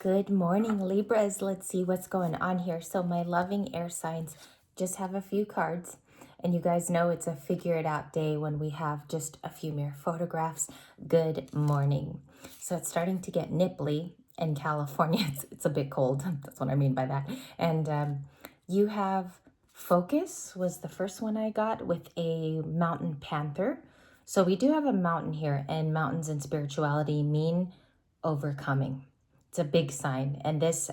Good morning, Libras. Let's see what's going on here. So my loving air signs just have a few cards. And you guys know it's a figure it out day when we have just a few mere photographs. Good morning. So it's starting to get nipply in California. It's a bit cold. That's what I mean by that. And you have Focus was the first one I got with a mountain panther. So we do have a mountain here, and mountains and spirituality mean overcoming. It's a big sign. And this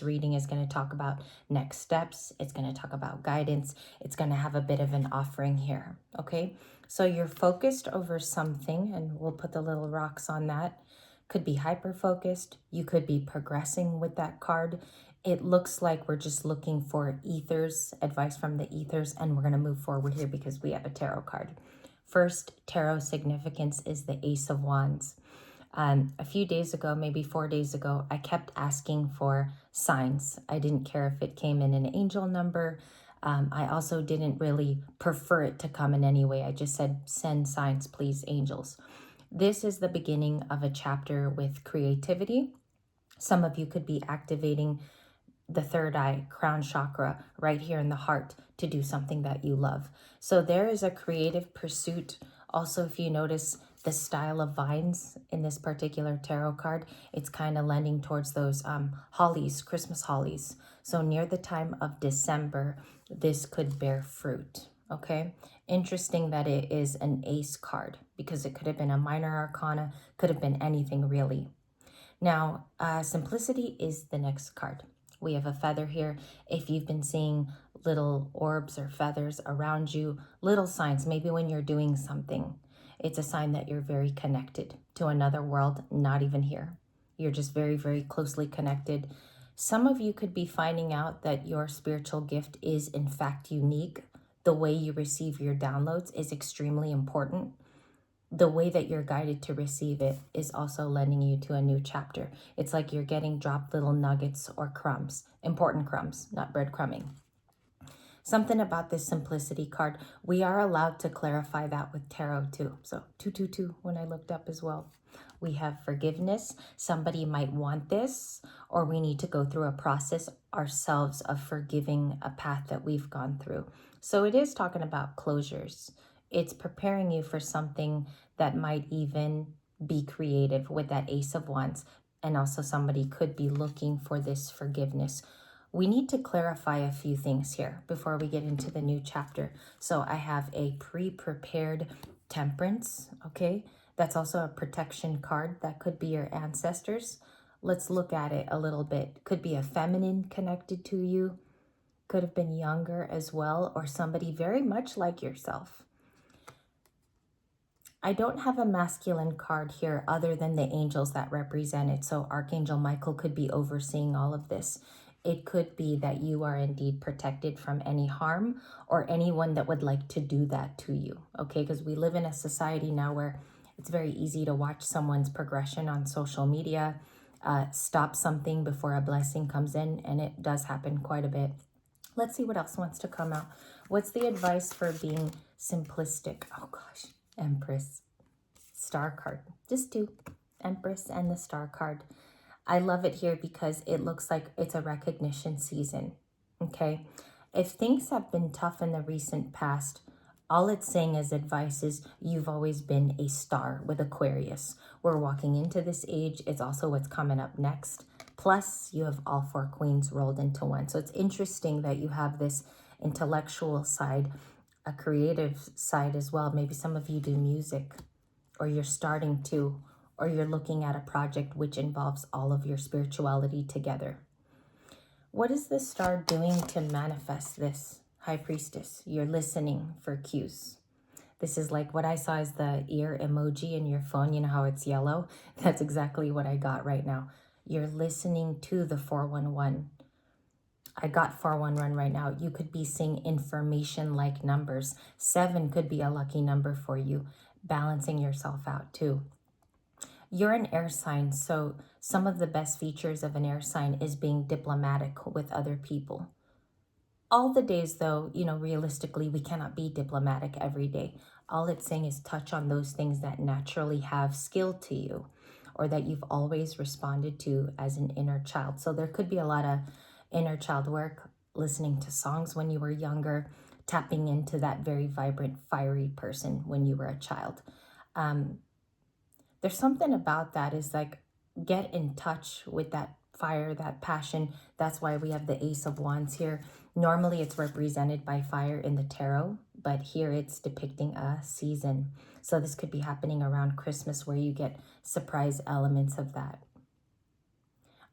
reading is going to talk about next steps. It's going to talk about guidance. It's going to have a bit of an offering here. Okay. So you're focused over something, and we'll put the little rocks on that. Could be hyper focused. You could be progressing with that card. It looks like we're just looking for ethers, advice from the ethers, and we're going to move forward here because we have a tarot card. First tarot significance is the Ace of Wands. A few days ago, maybe 4 days ago, I kept asking for signs. I didn't care if it came in an angel number. I also didn't really prefer it to come in any way. I just said, send signs, please, angels. This is the beginning of a chapter with creativity. Some of you could be activating the third eye, crown chakra, right here in the heart to do something that you love. So there is a creative pursuit. Also, if you notice the style of vines in this particular tarot card, it's kind of lending towards those hollies, Christmas hollies. So near the time of December, this could bear fruit. Okay, interesting that it is an ace card because it could have been a minor arcana, could have been anything really. Now, simplicity is the next card. We have a feather here. If you've been seeing little orbs or feathers around you, little signs, maybe when you're doing something, it's a sign that you're very connected to another world, not even here. You're just very, very closely connected. Some of you could be finding out that your spiritual gift is in fact unique. The way you receive your downloads is extremely important. The way that you're guided to receive it is also lending you to a new chapter. It's like you're getting dropped little nuggets or crumbs, important crumbs, not breadcrumbing. Something about this simplicity card, we are allowed to clarify that with tarot too. So 222 when I looked up as well. We have forgiveness. Somebody might want this, or we need to go through a process ourselves of forgiving a path that we've gone through. So it is talking about closures. It's preparing you for something that might even be creative with that Ace of Wands. And also somebody could be looking for this forgiveness. We need to clarify a few things here before we get into the new chapter. So I have a pre-prepared temperance, okay? That's also a protection card. That could be your ancestors. Let's look at it a little bit. Could be a feminine connected to you. Could have been younger as well, or somebody very much like yourself. I don't have a masculine card here other than the angels that represent it. So Archangel Michael could be overseeing all of this. It could be that you are indeed protected from any harm or anyone that would like to do that to you. Okay, because we live in a society now where it's very easy to watch someone's progression on social media, stop something before a blessing comes in, and it does happen quite a bit. Let's see what else wants to come out. What's the advice for being simplistic? Oh gosh, Empress, Star card. Just two, Empress and the Star card. I love it here because it looks like it's a recognition season, okay? If things have been tough in the recent past, all it's saying as advice is you've always been a star with Aquarius. We're walking into this age. It's also what's coming up next. Plus, you have all four queens rolled into one. So it's interesting that you have this intellectual side, a creative side as well. Maybe some of you do music, or you're starting to, or you're looking at a project which involves all of your spirituality together. What is the star doing to manifest this? High Priestess, you're listening for cues. This is like what I saw as the ear emoji in your phone. You know how it's yellow? That's exactly what I got right now. You're listening to the 411. I got 411 right now. You could be seeing information like numbers. 7 could be a lucky number for you. Balancing yourself out too. You're an air sign, so some of the best features of an air sign is being diplomatic with other people. All the days though, realistically, we cannot be diplomatic every day. All it's saying is touch on those things that naturally have skill to you, or that you've always responded to as an inner child. So there could be a lot of inner child work, listening to songs when you were younger, tapping into that very vibrant, fiery person when you were a child. There's something about that is like, get in touch with that fire, that passion. That's why we have the Ace of Wands here. Normally it's represented by fire in the tarot, but here it's depicting a season. So this could be happening around Christmas where you get surprise elements of that.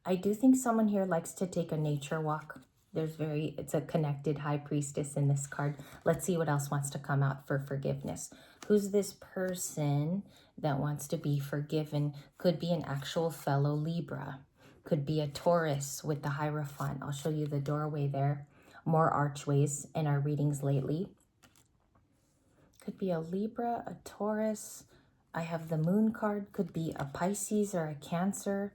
I do think someone here likes to take a nature walk. It's a connected high priestess in this card. Let's see what else wants to come out for forgiveness. Who's this person that wants to be forgiven? Could be an actual fellow Libra. Could be a Taurus with the Hierophant. I'll show you the doorway there. More archways in our readings lately. Could be a Libra, a Taurus. I have the Moon card. Could be a Pisces or a Cancer.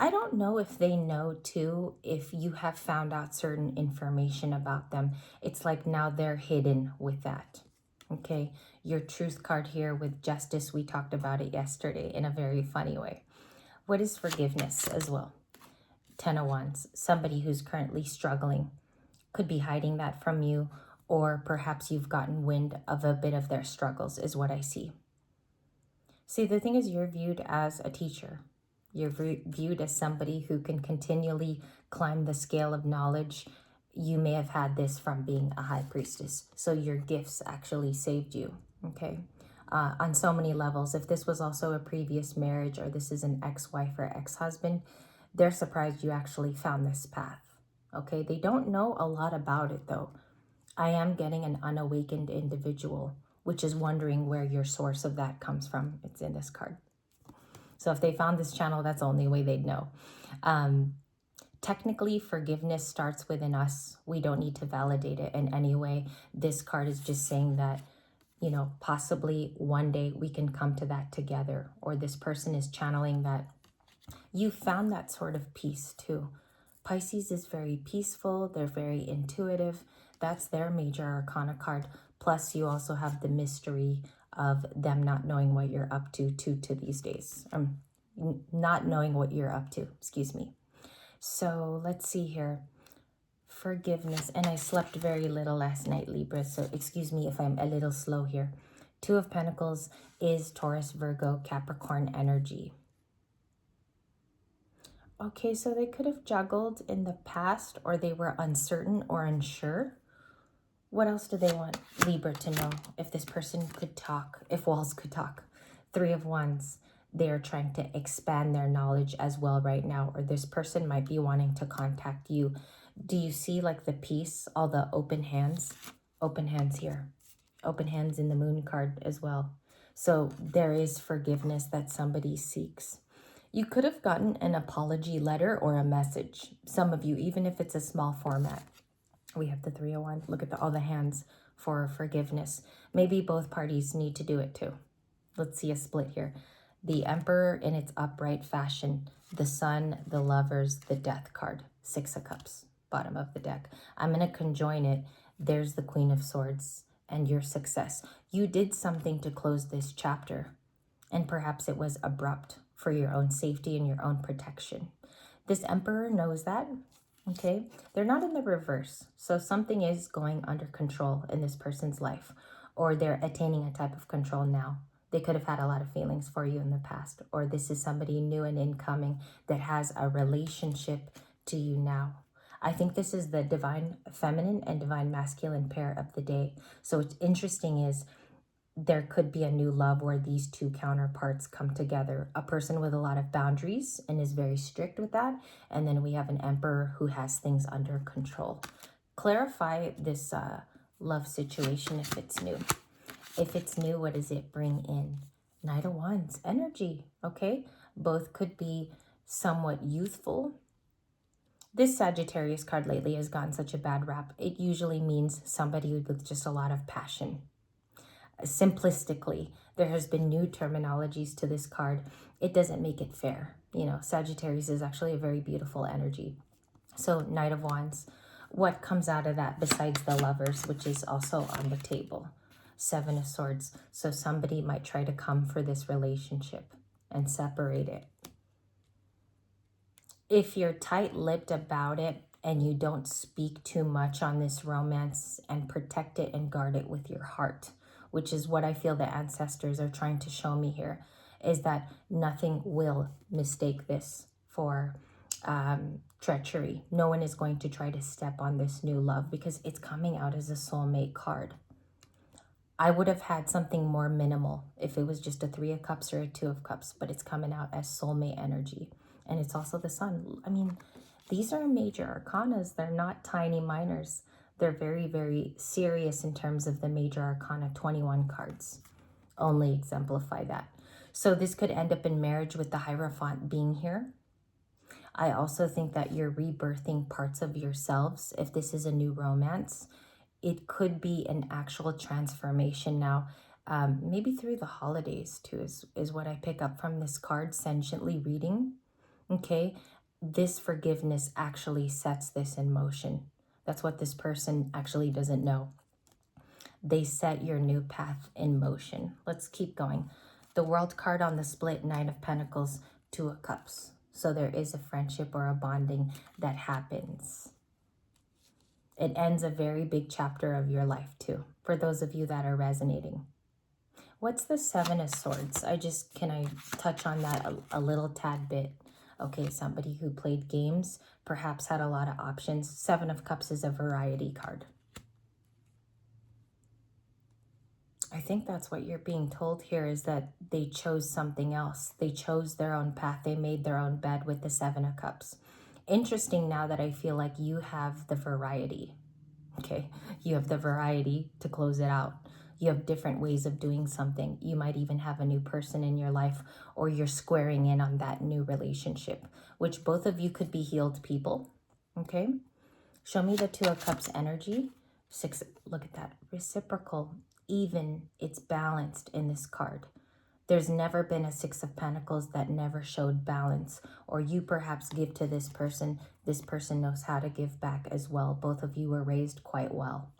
I don't know if they know too, if you have found out certain information about them. It's like now they're hidden with that. Okay, your Truth card here with Justice, we talked about it yesterday in a very funny way. What is forgiveness as well? Ten of Wands, somebody who's currently struggling, could be hiding that from you, or perhaps you've gotten wind of a bit of their struggles is what I see. See, the thing is, you're viewed as a teacher. You're viewed as somebody who can continually climb the scale of knowledge. You may have had this from being a high priestess. So your gifts actually saved you, okay? On so many levels. If this was also a previous marriage, or this is an ex-wife or ex-husband, they're surprised you actually found this path, okay? They don't know a lot about it though. I am getting an unawakened individual, which is wondering where your source of that comes from. It's in this card. So if they found this channel, that's the only way they'd know. Technically, forgiveness starts within us. We don't need to validate it in any way. This card is just saying that, you know, possibly one day we can come to that together. Or this person is channeling that you found that sort of peace too. Pisces is very peaceful. They're very intuitive. That's their major arcana card. Plus, you also have the mystery of them not knowing what you're up to these days. Not knowing what you're up to, excuse me. So let's see here. Forgiveness. And I slept very little last night, Libra, so excuse me if I'm a little slow here. Two of Pentacles is Taurus, Virgo, Capricorn energy. Okay, so they could have juggled in the past, or they were uncertain or unsure. What else do they want Libra to know? If this person could talk, if walls could talk. Three of Wands, they are trying to expand their knowledge as well right now, or this person might be wanting to contact you. Do you see like the peace, all the open hands? Open hands here. Open hands in the Moon card as well. So there is forgiveness that somebody seeks. You could have gotten an apology letter or a message. Some of you, even if it's a small format. We have the Three of Wands. Look at all the hands for forgiveness. Maybe both parties need to do it too. Let's see a split here. The Emperor in its upright fashion. The Sun, the Lovers, the Death card. Six of Cups, bottom of the deck. I'm going to conjoin it. There's the Queen of Swords and your success. You did something to close this chapter. And perhaps it was abrupt for your own safety and your own protection. This Emperor knows that. Okay, they're not in the reverse. So something is going under control in this person's life, or they're attaining a type of control now. They could have had a lot of feelings for you in the past, or this is somebody new and incoming that has a relationship to you now. I think this is the divine feminine and divine masculine pair of the day. So what's interesting is there could be a new love where these two counterparts come together. A person with a lot of boundaries and is very strict with that. And then we have an Emperor who has things under control. Clarify this love situation if it's new. If it's new, what does it bring in? Knight of Wands, energy, okay? Both could be somewhat youthful. This Sagittarius card lately has gotten such a bad rap. It usually means somebody with just a lot of passion. Simplistically, there has been new terminologies to this card. It doesn't make it fair. You know, Sagittarius is actually a very beautiful energy. So Knight of Wands, what comes out of that besides the Lovers, which is also on the table? Seven of Swords. So somebody might try to come for this relationship and separate it. If you're tight-lipped about it and you don't speak too much on this romance and protect it and guard it with your heart, which is what I feel the ancestors are trying to show me here, is that nothing will mistake this for treachery. No one is going to try to step on this new love because it's coming out as a soulmate card. I would have had something more minimal if it was just a 3 of Cups or a 2 of Cups, but it's coming out as soulmate energy. And it's also the Sun. I mean, these are major arcanas. They're not tiny minors. They're very, very serious in terms of the major arcana. 21 cards only exemplify that. So this could end up in marriage with the Hierophant being here. I also think that you're rebirthing parts of yourselves. If this is a new romance, it could be an actual transformation now. Maybe through the holidays too is what I pick up from this card, sentiently reading. Okay, this forgiveness actually sets this in motion. That's what this person actually doesn't know. They set your new path in motion. Let's keep going. The World card on the split, 9 of Pentacles, 2 of Cups. So there is a friendship or a bonding that happens. It ends a very big chapter of your life too, for those of you that are resonating. What's the 7 of Swords? Can I touch on that a little tad bit? Okay, somebody who played games, perhaps had a lot of options. 7 of Cups is a variety card. I think that's what you're being told here, is that they chose something else. They chose their own path. They made their own bed with the 7 of Cups. Interesting now that I feel like you have the variety. Okay, you have the variety to close it out. You have different ways of doing something. You might even have a new person in your life, or you're squaring in on that new relationship, which both of you could be healed people. Okay, show me the 2 of Cups energy. 6, look at that, reciprocal, even, it's balanced in this card. There's never been a 6 of Pentacles that never showed balance, or you perhaps give to this person knows how to give back as well. Both of you were raised quite well.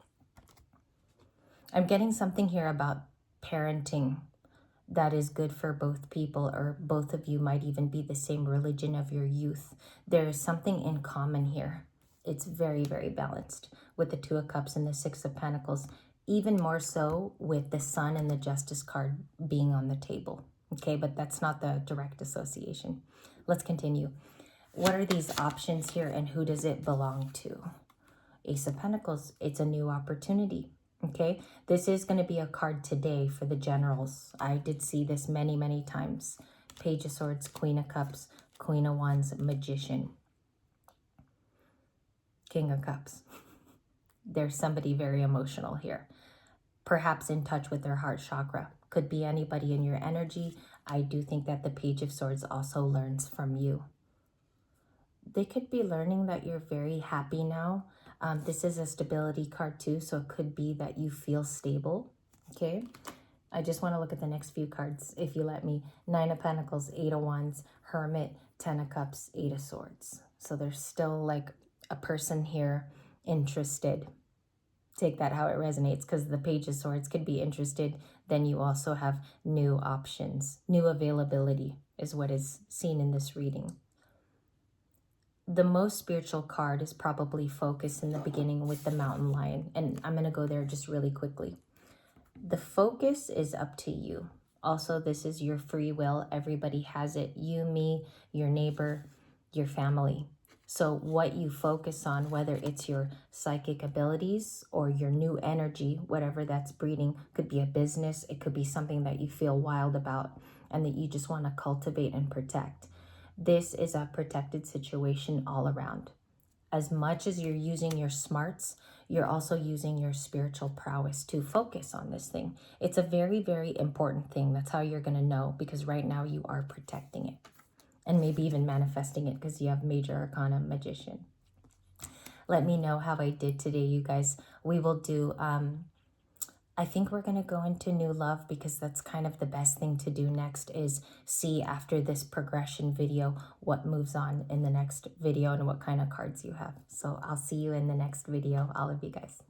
I'm getting something here about parenting that is good for both people, or both of you might even be the same religion of your youth. There is something in common here. It's very, very balanced with the 2 of Cups and the 6 of Pentacles. Even more so with the Sun and the Justice card being on the table. Okay, but that's not the direct association. Let's continue. What are these options here, and who does it belong to? Ace of Pentacles, it's a new opportunity. Okay, this is going to be a card today for the generals. I did see this many, many times. Page of Swords, Queen of Cups, Queen of Wands, Magician, King of Cups. There's somebody very emotional here. Perhaps in touch with their heart chakra. Could be anybody in your energy. I do think that the Page of Swords also learns from you. They could be learning that you're very happy now. This is a stability card too, so it could be that you feel stable. Okay, I just want to look at the next few cards, if you let me. 9 of Pentacles, 8 of Wands, Hermit, 10 of Cups, 8 of Swords. So there's still like a person here interested. Take that how it resonates, because the Page of Swords could be interested. Then you also have new options. New availability is what is seen in this reading. The most spiritual card is probably focus in the beginning with the Mountain Lion. And I'm going to go there just really quickly. The focus is up to you. Also, this is your free will. Everybody has it. You, me, your neighbor, your family. So what you focus on, whether it's your psychic abilities or your new energy, whatever that's breeding, could be a business. It could be something that you feel wild about and that you just want to cultivate and protect. This is a protected situation all around. As much as you're using your smarts, you're also using your spiritual prowess to focus on this thing. It's a very, very important thing. That's how you're going to know, because right now you are protecting it. And maybe even manifesting it, because you have Major Arcana, Magician. Let me know how I did today, you guys. We will do, I think we're going to go into new love, because that's kind of the best thing to do next, is see after this progression video what moves on in the next video and what kind of cards you have. So I'll see you in the next video, all of you guys.